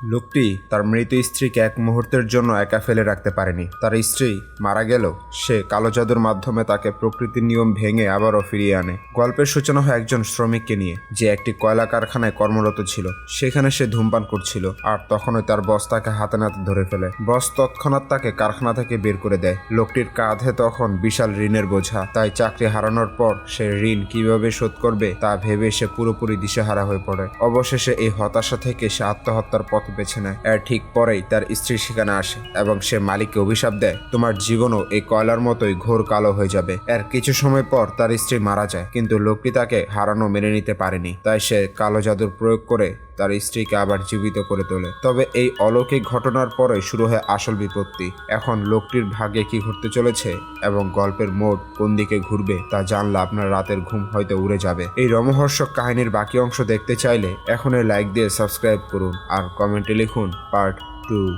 লোকটি তার মৃত স্ত্রীকে এক মুহূর্তের জন্য একা ফেলে রাখতে পারেনি। তার স্ত্রী মারা গেল, সে কালো জাদুর মাধ্যমে তাকে প্রকৃতির নিয়ম ভেঙে আবারও ফিরিয়ে আনে। গল্পের সূচনা হয় একজন শ্রমিককে নিয়ে, যে একটি কয়লা কারখানায় কর্মরত ছিল। সেখানে সে ধূমপান করছিল, আর তখনই তার বস তাকে হাতে নাতে ধরে ফেলে। বস তৎক্ষণাৎ তাকে কারখানা থেকে বের করে দেয়। লোকটির কাঁধে তখন বিশাল ঋণের বোঝা, তাই চাকরি হারানোর পর সে ঋণ কিভাবে শোধ করবে তা ভেবে সে পুরোপুরি দিশেহারা হয়ে পড়ে। অবশেষে এই হতাশা থেকে সে আত্মহত্যার পথ বেছে নেয়। এর ঠিক পরেই তার স্ত্রী সেখানে আসে এবং সে মালিককে অভিশাপ দেয়, তোমার জীবনও এই কয়লার মতোই ঘোর কালো হয়ে যাবে। এর কিছু সময় পর তার স্ত্রী মারা যায়, কিন্তু লোকটি তাকে হারানো মেনে নিতে পারেনি। তাই সে কালো জাদুর প্রয়োগ করে তার স্ত্রীকে আবার জীবিত করে তোলে। তবে এই অলৌকিক ঘটনার পরে শুরু হয় আসল বিপত্তি। এখন লোকটির ভাগ্যে কি ঘটতে চলেছে এবং গল্পের মোড় কোন দিকে ঘুরবে তা জানলে আপনার রাতের ঘুম হয়তো উড়ে যাবে। এই রোমহর্ষক কাহিনীর বাকি অংশ দেখতে চাইলে এখনই লাইক দিয়ে সাবস্ক্রাইব করুন আর কমেন্টে লিখুন পার্ট 2।